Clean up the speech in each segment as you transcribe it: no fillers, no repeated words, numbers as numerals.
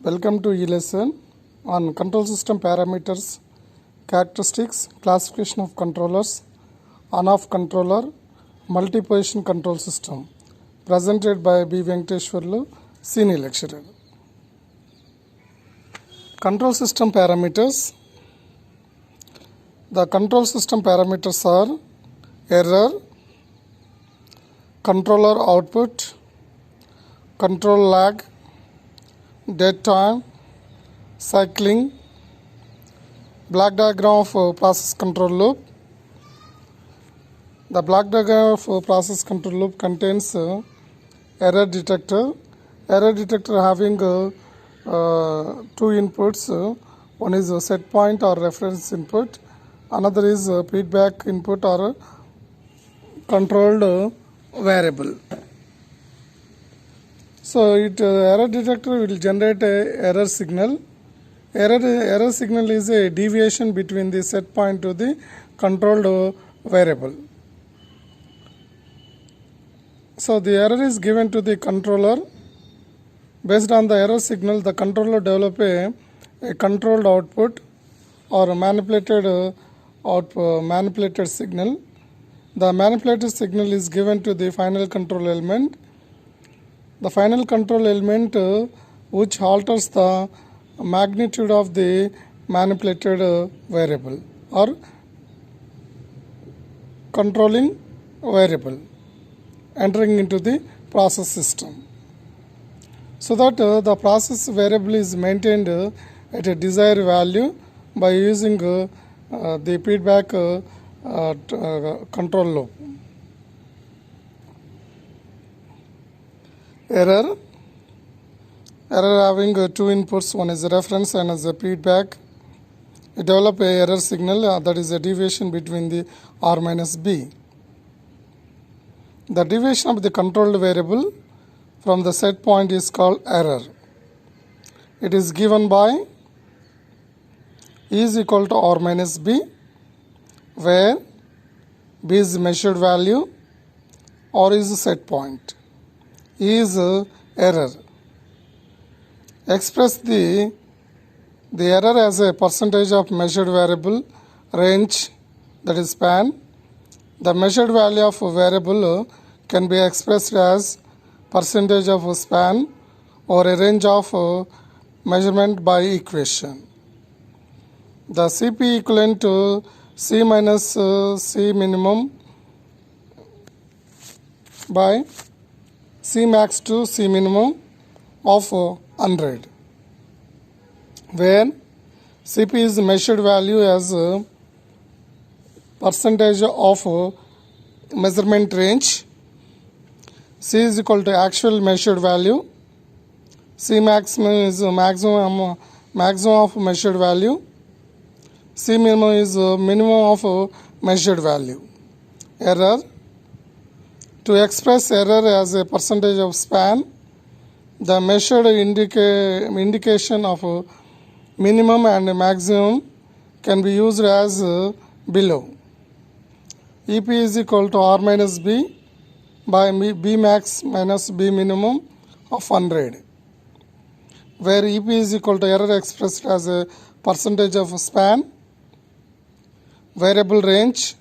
Welcome to e-lesson on control system parameters, characteristics, classification of controllers, on-off controller, multi-position control system. Presented by B. Venkateshwarlu, Senior Lecturer. Control system parameters. The control system parameters are error, controller output, control lag, dead time, cycling, block diagram of process control loop. The block diagram of process control loop contains error detector. Error detector having two inputs. One is a set point or reference input. Another is a feedback input or controlled variable. So error detector will generate a error signal. Error signal is a deviation between the set point to the controlled variable. So the error is given to the controller. Based on the error signal, the controller develop a controlled output or a manipulated signal. The manipulated signal is given to the final control element. The final control element which alters the magnitude of the manipulated variable or controlling variable entering into the process system, so that the process variable is maintained at a desired value by using the feedback control loop. Error having two inputs, one is a reference and as a feedback. You develop a error signal that is a deviation between the R minus B. The deviation of the controlled variable from the set point is called error. It is given by E is equal to R minus B, where B is measured value, R is set point. E is error. Express the error as a percentage of measured variable range, that is span. The measured value of a variable can be expressed as percentage of span or a range of measurement by equation. The CP equivalent to C minus C minimum by C max to C minimum of 100, where CP is measured value as percentage of measurement range. C is equal to actual measured value. C maximum is maximum of measured value. C minimum is minimum of measured value. Error. To express error as a percentage of span, the measured indication of minimum and maximum can be used as below. EP is equal to R minus B by B max minus B minimum of 100, where EP is equal to error expressed as a percentage of span. Variable range.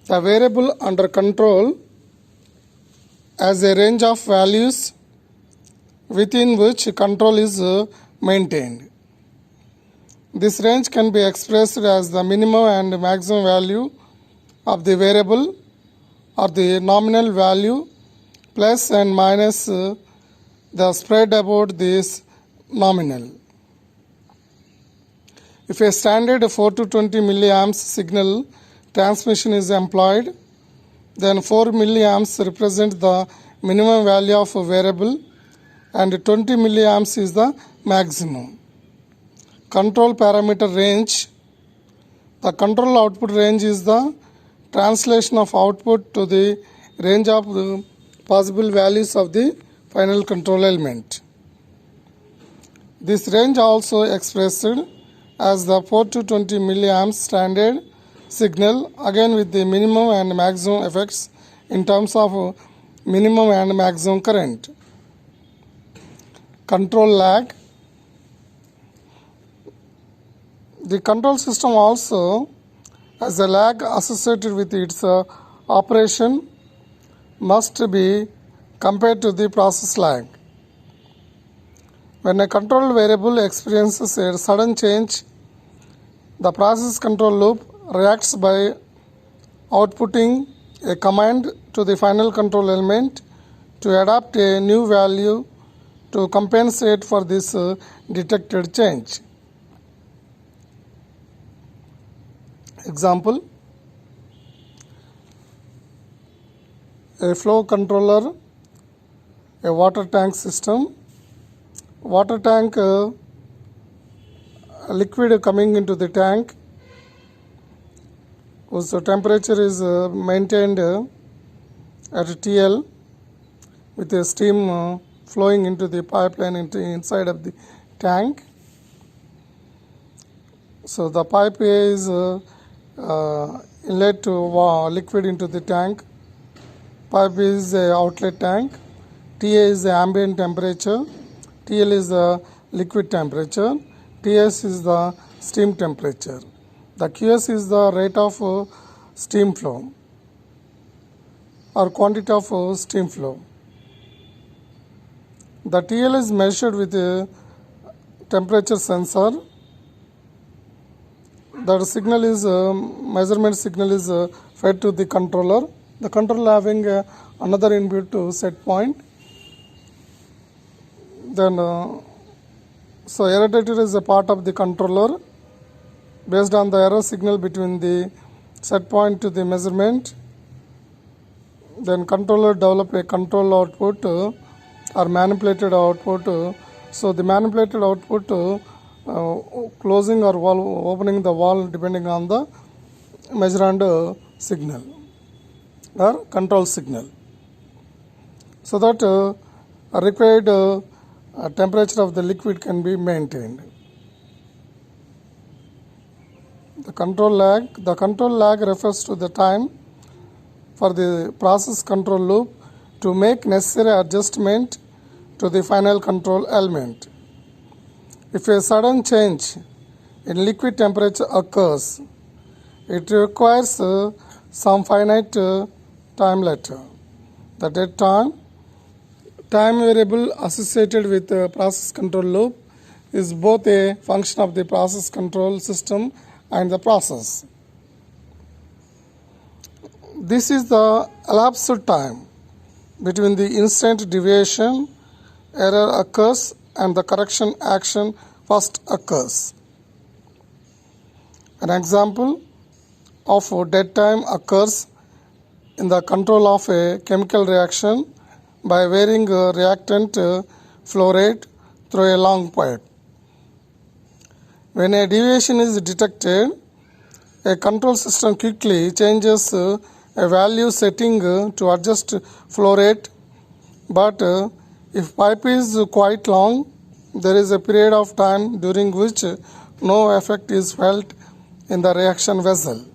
The variable under control as a range of values within which control is maintained. This range can be expressed as the minimum and maximum value of the variable or the nominal value plus and minus the spread about this nominal. If a standard 4 to 20 milliamps signal transmission is employed, then 4 milliamps represent the minimum value of a variable and 20 milliamps is the maximum. Control parameter range. The control output range is the translation of output to the range of the possible values of the final control element. This range also expressed as the 4 to 20 milliamps standard signal, again with the minimum and maximum effects in terms of minimum and maximum current. Control lag. The control system also has a lag associated with its operation must be compared to the process lag. When a control variable experiences a sudden change, the process control loop reacts by outputting a command to the final control element to adapt a new value to compensate for this detected change. Example, a flow controller, a water tank system. Water tank liquid coming into the tank whose temperature is maintained at TL with a steam flowing into the pipeline inside of the tank. So the pipe is inlet to liquid into the tank. Pipe is the outlet tank. TA is the ambient temperature. TL is the liquid temperature. TS is the steam temperature. The QS is the rate of steam flow or quantity of steam flow. The TL is measured with a temperature sensor. The signal is measurement signal is fed to the controller. The controller having another input set point. Then so error detector is a part of the controller. Based on the error signal between the set point to the measurement, then controller develop a control output or manipulated output. So the manipulated output closing or opening the valve depending on the measured signal or control signal, so that required temperature of the liquid can be maintained. The control lag refers to the time for the process control loop to make necessary adjustment to the final control element. If a sudden change in liquid temperature occurs, it requires some finite time later. The dead time variable associated with the process control loop is both a function of the process control system and the process. This is the elapsed time between the instant deviation error occurs and the correction action first occurs. An example of dead time occurs in the control of a chemical reaction by varying reactant flow rate through a long pipe. When a deviation is detected, a control system quickly changes a value setting to adjust flow rate, but if pipe is quite long, there is a period of time during which no effect is felt in the reaction vessel.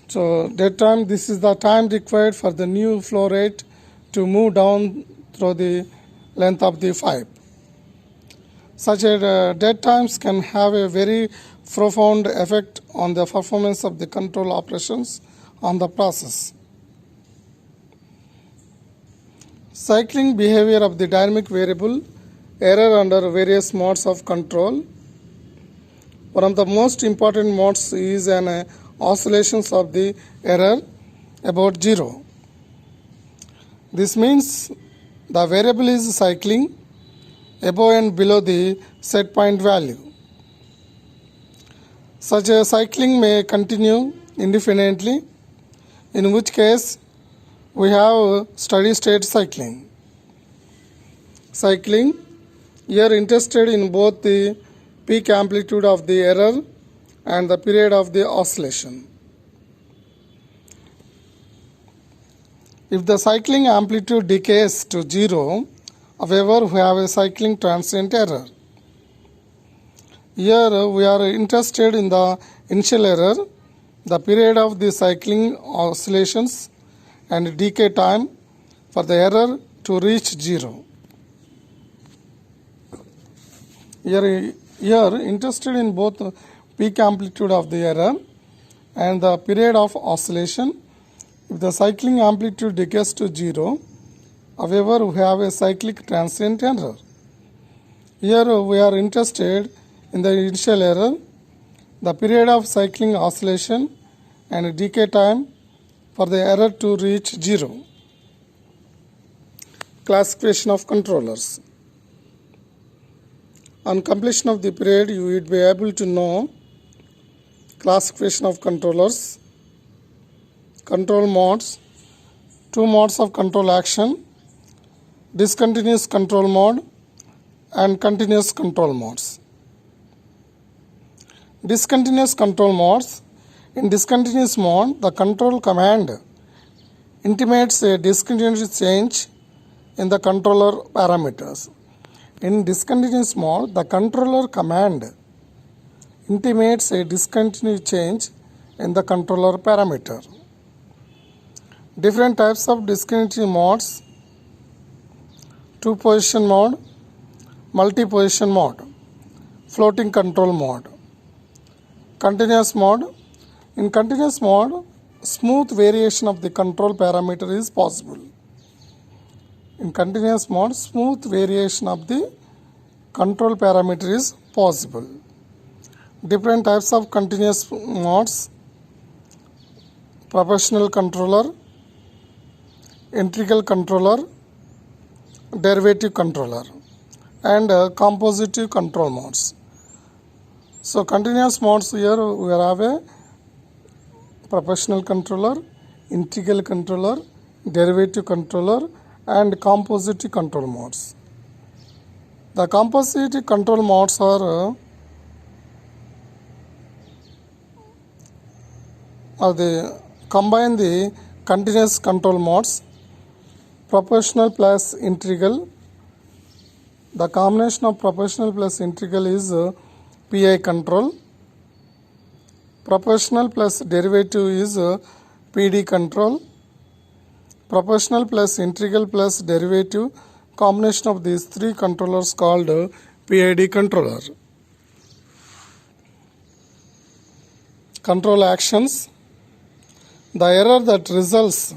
So dead time, this is the time required for the new flow rate to move down through the length of the pipe. Such a dead times can have a very profound effect on the performance of the control operations on the process. Cycling behavior of the dynamic variable error under various modes of control. One of the most important modes is an oscillations of the error about 0. This means the variable is cycling above and below the set point value. Such a cycling may continue indefinitely, in which case we have steady state cycling. Cycling, here interested in both the peak amplitude of the error and the period of the oscillation. If the cycling amplitude decays to 0, however, we have a cycling transient error. Here we are interested in the initial error, the period of the cycling oscillations, and decay time for the error to reach 0. Here interested in both peak amplitude of the error and the period of oscillation. If the cycling amplitude decays to 0, however, we have a cyclic transient error. Here we are interested in the initial error, the period of cycling oscillation and decay time for the error to reach 0. Classification of controllers. On completion of the period, you will be able to know classification of controllers, control modes, two modes of control action, discontinuous control mode and continuous control modes. Discontinuous control modes. In discontinuous mode, the control command intimates a discontinuous change in the controller parameters. In discontinuous mode, the controller command intimates a discontinuous change in the controller parameter. Different types of discontinuous modes: two-position mode, multi-position mode, floating control mode. Continuous mode. In continuous mode, smooth variation of the control parameter is possible. In continuous mode, smooth variation of the control parameter is possible. Different types of continuous modes: proportional controller, integral controller, derivative controller, and compositive control modes. So continuous modes, here we have a proportional controller, integral controller, derivative controller and compositive control modes. The compositive control modes are they combine the continuous control modes, proportional plus integral. The combination of proportional plus integral is PI control. Proportional plus derivative is PD control. Proportional plus integral plus derivative, combination of these three controllers called PID controller. Control actions. The error that results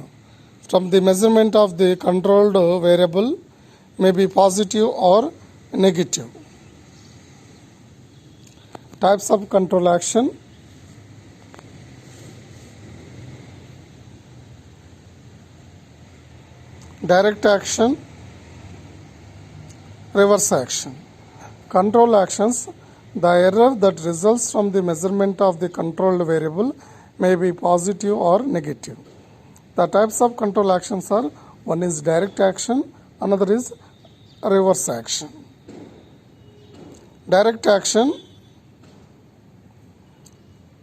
from the measurement of the controlled variable may be positive or negative. Types of control action. Direct action, reverse action. Control actions. The error that results from the measurement of the controlled variable may be positive or negative. The types of control actions are: one is direct action, another is reverse action. Direct action.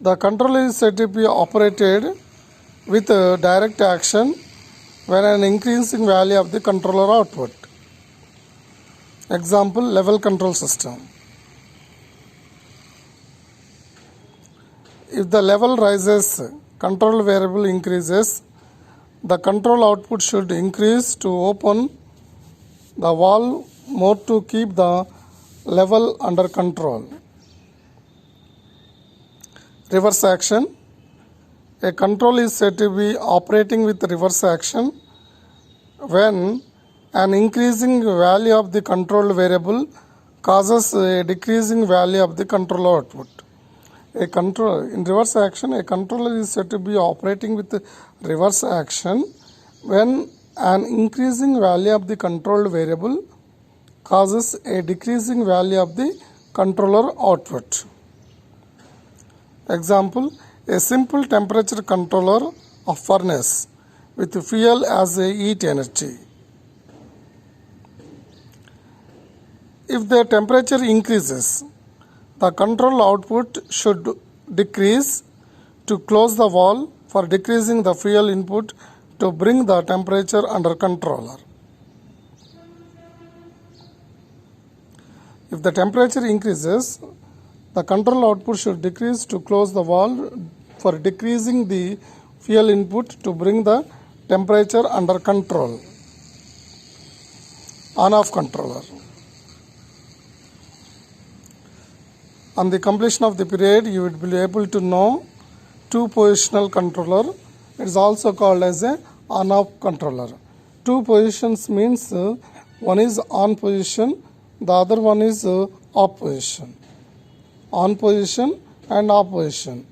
The controller is said to be operated with direct action when an increasing value of the controller output. Example, level control system. If the level rises, control variable increases, the control output should increase to open the valve more to keep the level under control. Reverse action. A control is said to be operating with reverse action when an increasing value of the controlled variable causes a decreasing value of the controller output. In reverse action, a controller is said to be operating with reverse action when an increasing value of the controlled variable causes a decreasing value of the controller output. Example, a simple temperature controller of furnace with fuel as a heat energy. If the temperature increases, the control output should decrease to close the valve for decreasing the fuel input to bring the temperature under control. If the temperature increases, the control output should decrease to close the valve for decreasing the fuel input to bring the temperature under control. On-off controller. On the completion of the period, you would be able to know two positional controller. It is also called as a on-off controller. Two positions means one is on position, the other one is off position. On position and off position.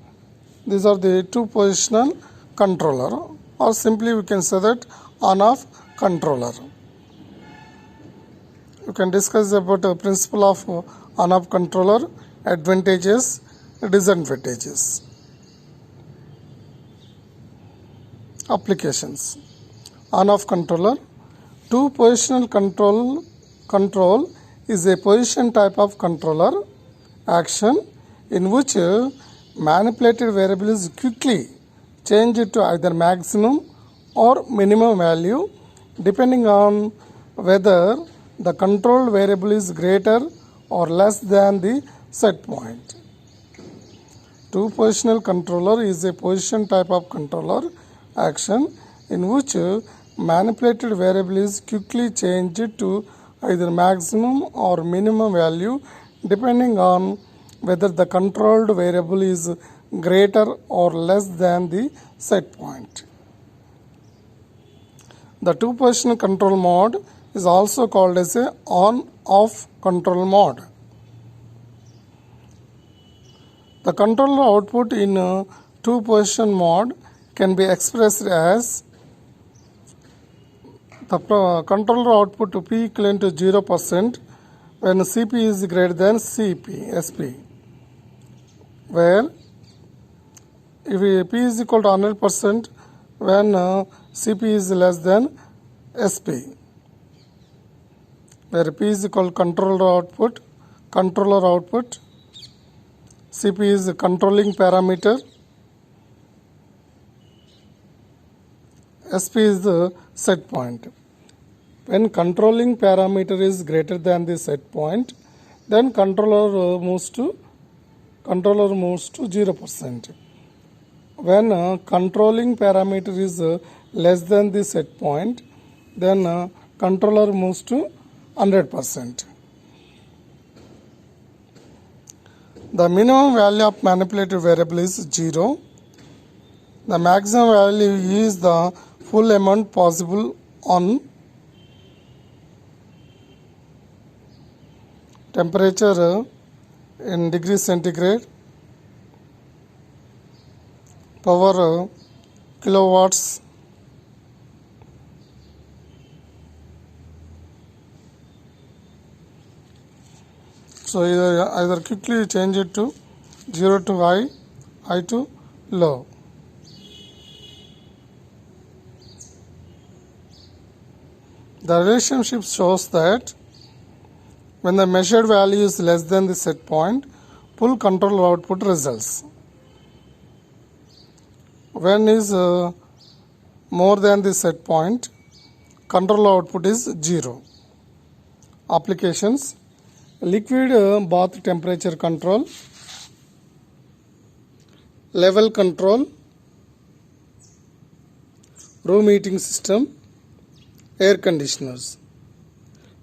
These are the two positional controller, or simply we can say that on-off controller. You can discuss about the principle of on-off controller, advantages, disadvantages. Applications. On-off controller. Two positional control is a position type of controller action in which manipulated variable is quickly changed to either maximum or minimum value depending on whether the controlled variable is greater or less than the set point. Two positional controller is a position type of controller action in which manipulated variable is quickly changed to either maximum or minimum value depending on whether the controlled variable is greater or less than the set point. The two positional control mode is also called as a on-off control mode. The controller output in two position mode can be expressed as the controller output to P equivalent to 0% when Cp is greater than Sp, where if P is equal to 100% when Cp is less than Sp, where P is equal to controller output, Cp is the controlling parameter, Sp is the set point. When controlling parameter is greater than the set point, then controller moves to 0%. When controlling parameter is less than the set point, then controller moves to 100%. The minimum value of manipulated variable is 0. The maximum value is the full amount possible on temperature in degrees centigrade, power kilowatts, so either quickly change it to 0 to high, high to low. The relationship shows that when the measured value is less than the set point, full control output results. When is more than the set point, control output is 0. Applications. Liquid bath temperature control, level control, room heating system, air conditioners.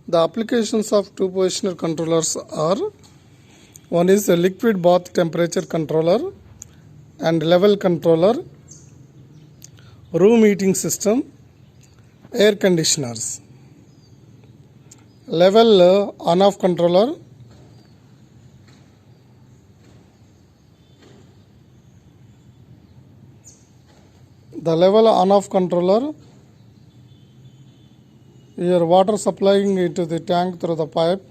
The applications of two positional controllers are: one is a liquid bath temperature controller and level controller, room heating system, air conditioners. Level on-off controller, the level on-off controller, your water supplying into the tank through the pipe.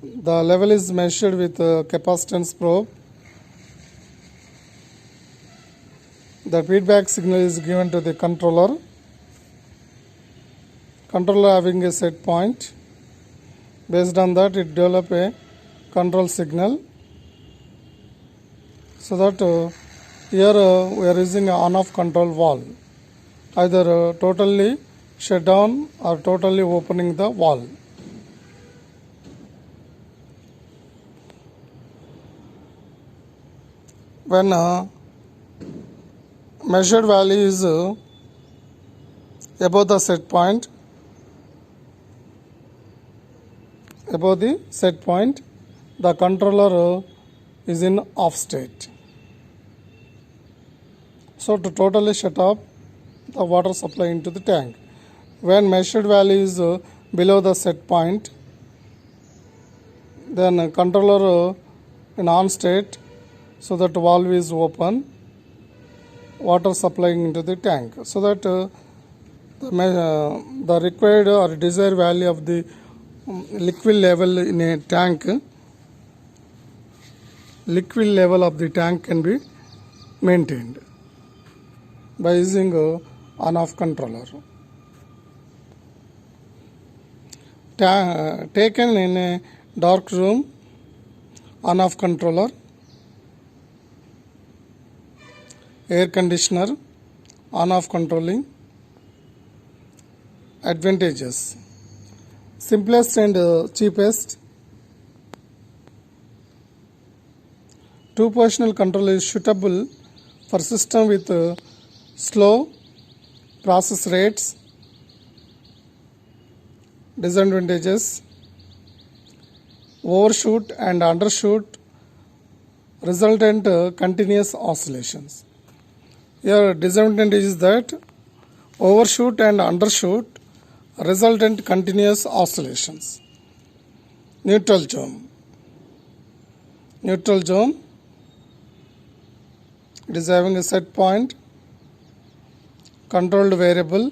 The level is measured with a capacitance probe. The feedback signal is given to the controller. Controller having a set point. Based on that, it develop a control signal. So that here we are using an on-off control valve, either totally shut down or totally opening the valve. When measured value is above the set point, the controller is in off state. So to totally shut off the water supply into the tank. When measured value is below the set point, then controller in on state, so that valve is open, water supplying into the tank, so that the required or desired value of the liquid level in a tank, liquid level of the tank can be maintained by using on-off controller. Taken in a dark room, on-off controller, air conditioner, on-off controlling. Advantages: simplest and cheapest. Two-positional controller is suitable for system with slow process rates. Disadvantages: overshoot and undershoot resultant continuous oscillations. Here disadvantage is that overshoot and undershoot resultant continuous oscillations. Neutral zone. Neutral zone, it is having a set point, controlled variable,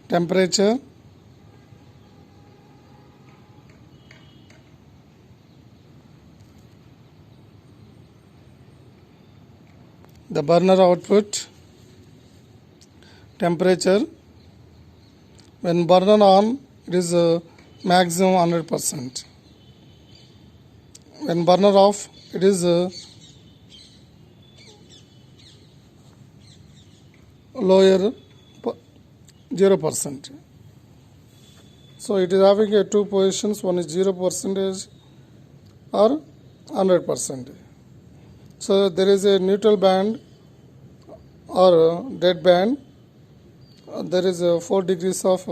temperature, the burner output, temperature. When burner on, it is maximum 100%. When burner off, it is lower 0%. So it is having a two positions, one is 0% or 100%. So there is a neutral band or dead band. There is 4 degrees of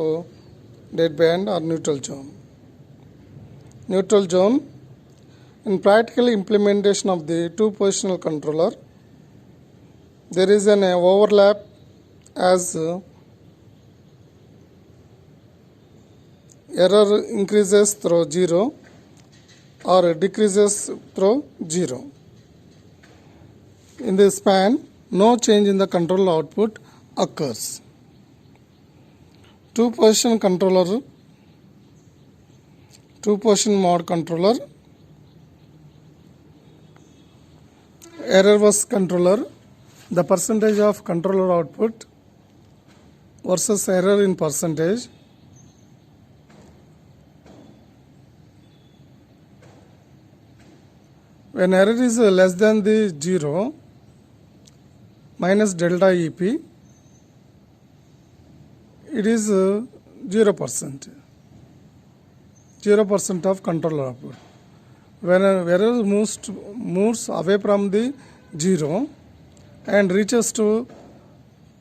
dead band or neutral zone. Neutral zone. In practical implementation of the two-positional controller, there is an overlap as error increases through 0 or decreases through 0. In this span, no change in the control output occurs. Two-position controller, two-position mode controller, errorless controller, the percentage of controller output versus error in percentage. When error is less than the 0, minus delta EP, it is 0%. 0% of controller output. When error moves away from the 0 and reaches to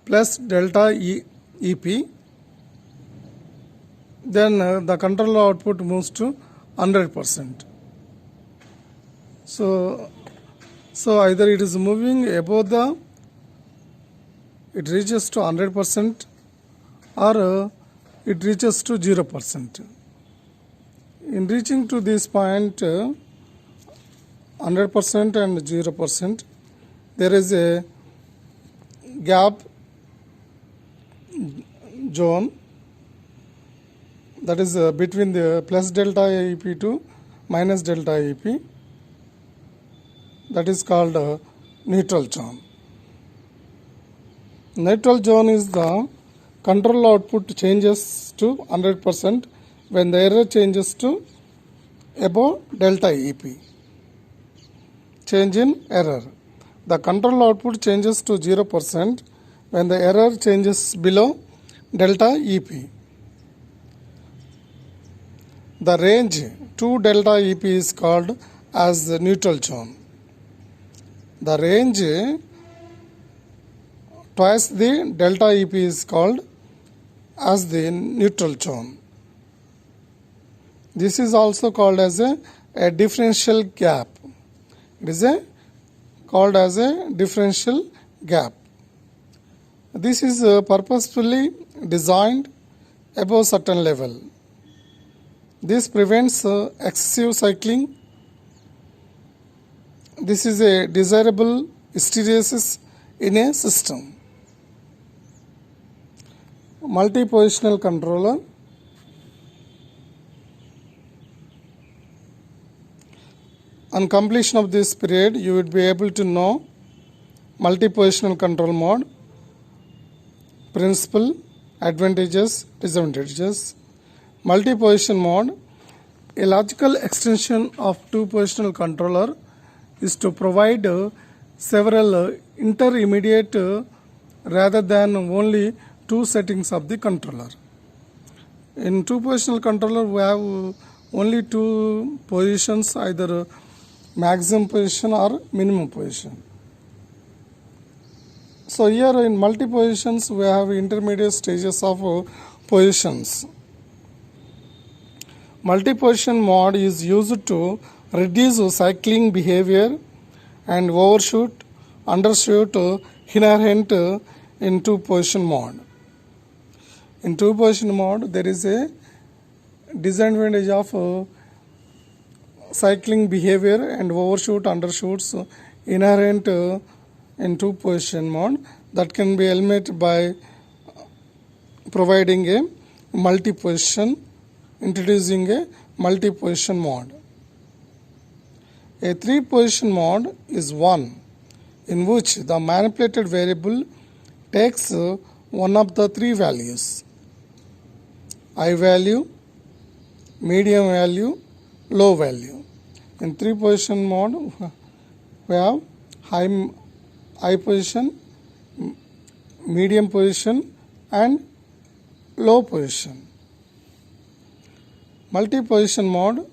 plus delta EP, then the controller output moves to 100%. So either it is moving above the, it reaches to 100%, or it reaches to 0%. In reaching to this point, 100% and 0%, there is a gap zone, that is between the plus delta EP to minus delta EP, that is called neutral zone. Neutral zone is the control output changes to 100% when the error changes to above delta EP. Change in error. The control output changes to 0% when the error changes below delta EP. The range to delta EP is called as the neutral zone. The range twice the delta EP is called as the neutral zone. This is also called as a a differential gap. It is called as a differential gap. This is purposefully designed above certain level. This prevents excessive cycling. This is a desirable hysteresis in a system. Multi-positional controller. On completion of this period, you would be able to know multi-positional control mode, principle, advantages, disadvantages. Multi-position mode, a logical extension of two-positional controller, is to provide several intermediate rather than only two settings of the controller. In two-positional controller, we have only two positions, either maximum position or minimum position. So here in multi-positions, we have intermediate stages of positions. Multi-position mode is used to reduce cycling behavior and overshoot, undershoot inherent in two-position mode. In two-position mode, there is a disadvantage of cycling behavior and overshoot, undershoots inherent in two-position mode that can be eliminated by providing a multi-position, introducing a multi-position mode. A three-position mode is one in which the manipulated variable takes one of the three values: high value, medium value, low value. In three-position mode, we have high position, medium position, and low position. Multi-position mode.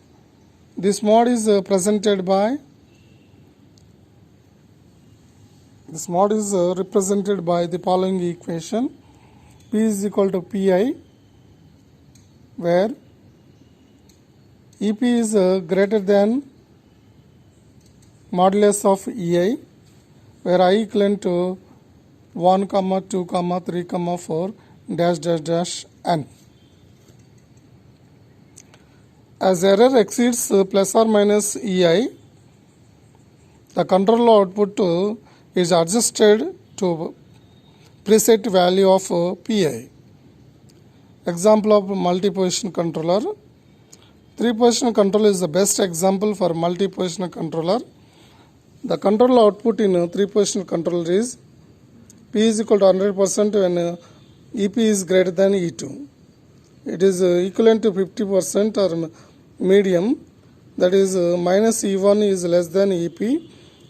This mode is represented by the following equation: P is equal to Pi, where EP is greater than modulus of EI, where I equivalent to 1, 2, 3, 4, dash, dash, dash, n. As error exceeds plus or minus EI, the control output is adjusted to preset value of Pi. Example of multi-position controller. Three-position controller is the best example for multi-position controller. The control output in a three-position controller is P is equal to 100% when EP is greater than E2. It is equivalent to 50% or medium, that is minus E1 is less than EP,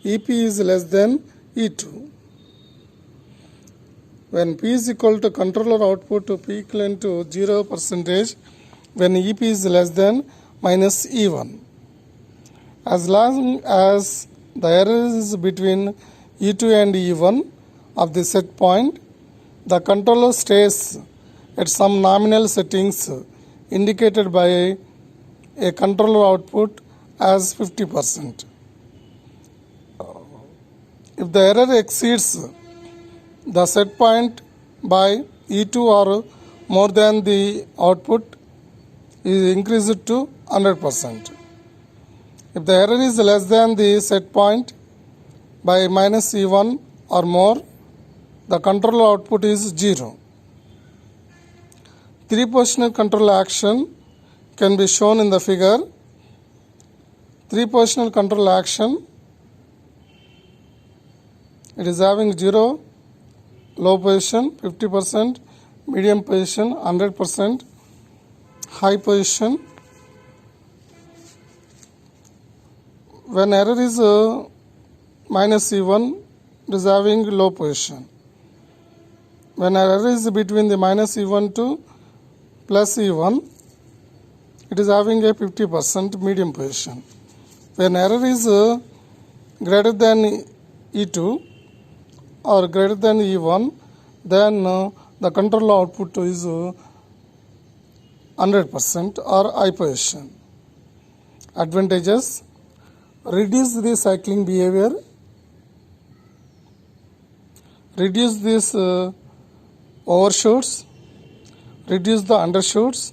EP is less than E2. When P is equal to controller output to P equivalent to 0% when EP is less than minus E1. As long as the error is between E2 and E1 of the set point, the controller stays at some nominal settings indicated by a controller output as 50%. If the error exceeds the set point by E2 or more than the output, is increased to 100%. If the error is less than the set point by minus E1 or more, the controller output is 0. Three-positional control action can be shown in the figure. Three-positional control action, it is having 0, low position 50%, medium position 100%, high position. When error is minus E1, it is having low position. When error is between the minus E1 to plus E1, it is having a 50% medium position. When error is greater than E2 or greater than E1, then the control output is 100% or high position. Advantages: reduce the cycling behavior, reduce this overshoots, reduce the undershoots.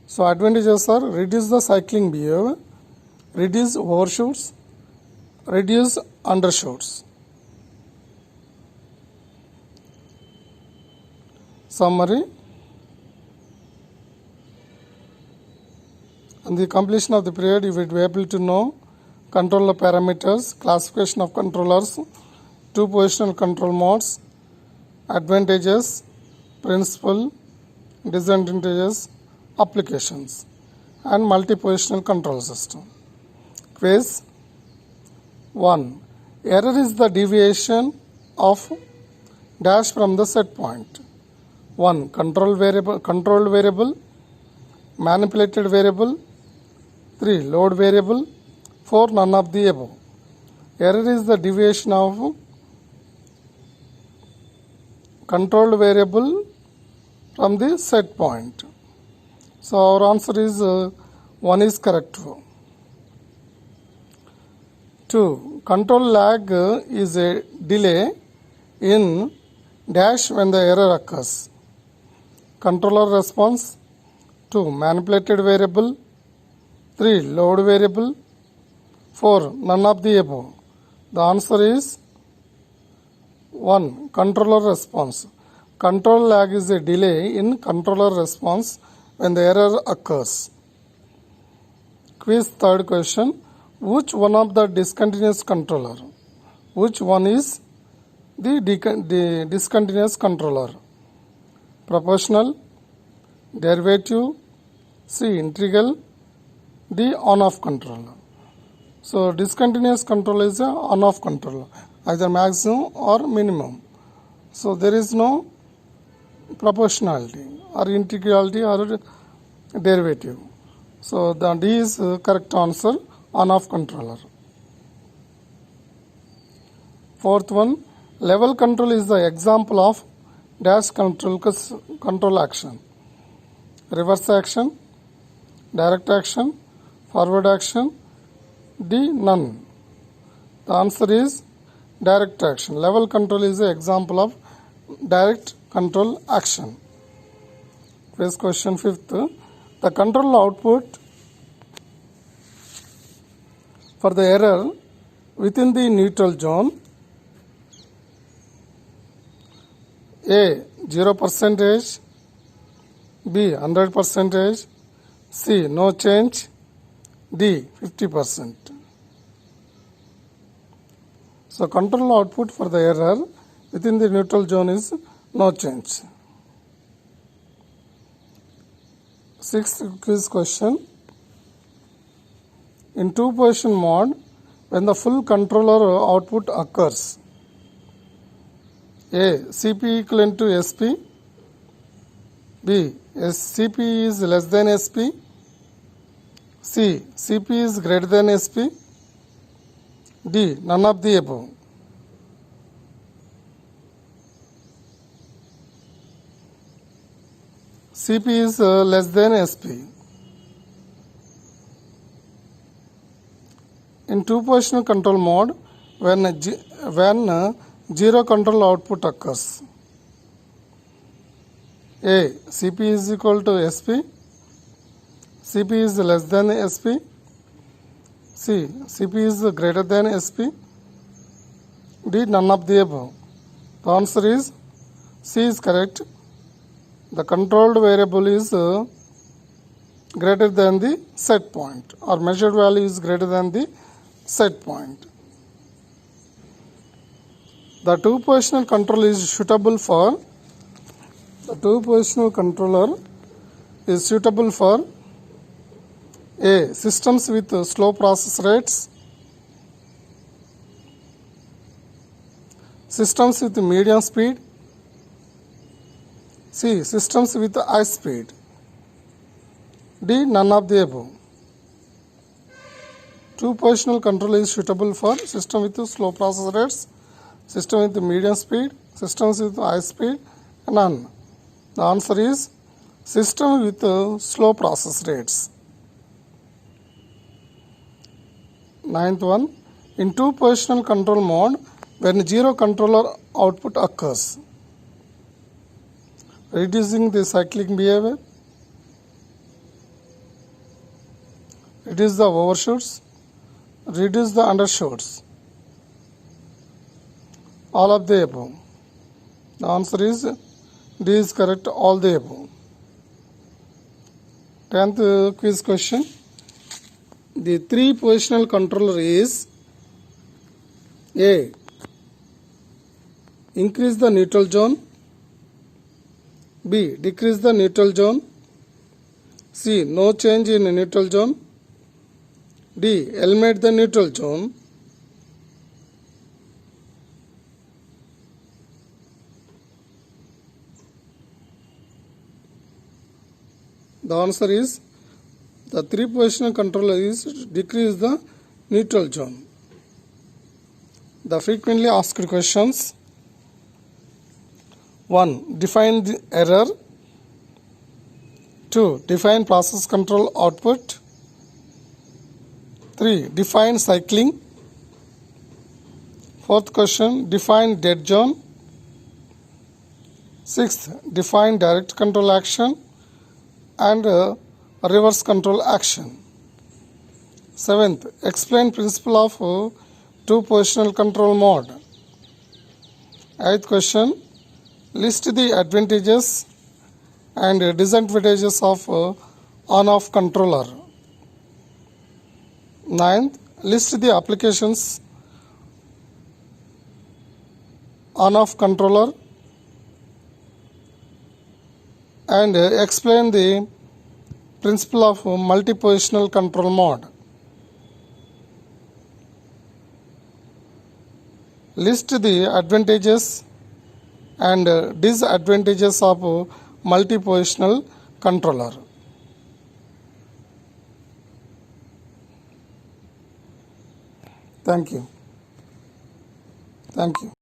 So advantages are reduce the cycling behavior, reduce overshoots, reduce undershoots. Summary: on the completion of the period, you will be able to know controller parameters, classification of controllers, two positional control modes, advantages, principle, disadvantages, applications, and multi-positional control system. Quiz 1. Error is the deviation of dash from the set point. 1. Controlled variable, manipulated variable. 3. Load variable. 4. None of the above. Error is the deviation of controlled variable from the set point. So our answer is 1 is correct. 2. Control lag is a delay in dash when the error occurs. Controller response. 2. Manipulated variable. 3. Load variable. 4. None of the above. The answer is 1. Controller response. Control lag is a delay in controller response when the error occurs. Quiz third question. Which one of the discontinuous controller? Which one is the discontinuous controller? Proportional, derivative, C. Integral, D. On-off controller. So discontinuous control is a on-off controller, either maximum or minimum. So there is no proportionality or integrality or derivative. So the D is correct answer, on-off controller. Fourth one, level control is the example of dash control action. Reverse action, direct action, forward action. D. None. The answer is direct action. Level control is the example of direct control action. Quiz question 5th. The control output for the error within the neutral zone: A. 0%, B. 100%, C. No change, D. 50%. So control output for the error within the neutral zone is no change. Sixth quiz question. In two position mode, when the full controller output occurs: A. CP equivalent to SP, B. CP is less than SP, C. CP is greater than SP, D. None of the above. CP is less than SP. In two-positional control mode, when zero control output occurs: A. CP is equal to SP, CP is less than SP, C. CP is greater than SP, D. None of the above. The answer is C is correct. The controlled variable is greater than the set point, or measured value is greater than the set point. The two-positional control is suitable for A. Systems with slow process rates, systems with medium speed, C. Systems with high speed, D. None of the above. Two-positional control is suitable for system with slow process rates, system with medium speed, systems with high speed, none. The answer is system with slow process rates. Ninth one, in two positional control mode, when zero controller output occurs, reducing the cycling behavior, reduce the overshoots, reduce the undershoots, all of the above. The answer is D is correct, all the above. 10th quiz question. The three positional controller is A. Increase the neutral zone, B. Decrease the neutral zone, C. No change in neutral zone, D. Eliminate the neutral zone. The answer is the three positional controller is decrease the neutral zone. The frequently asked questions. 1. Define the error. 2. Define process control output. 3. Define cycling. 4th question, define dead zone. 6th, define direct control action and reverse control action. 7th, explain principle of two positional control mode. 8th question, list the advantages and disadvantages of on-off controller. 9th, list the applications on-off controller and explain the principle of multi-positional control mode. List the advantages and disadvantages of multi-positional controller. Thank you. Thank you.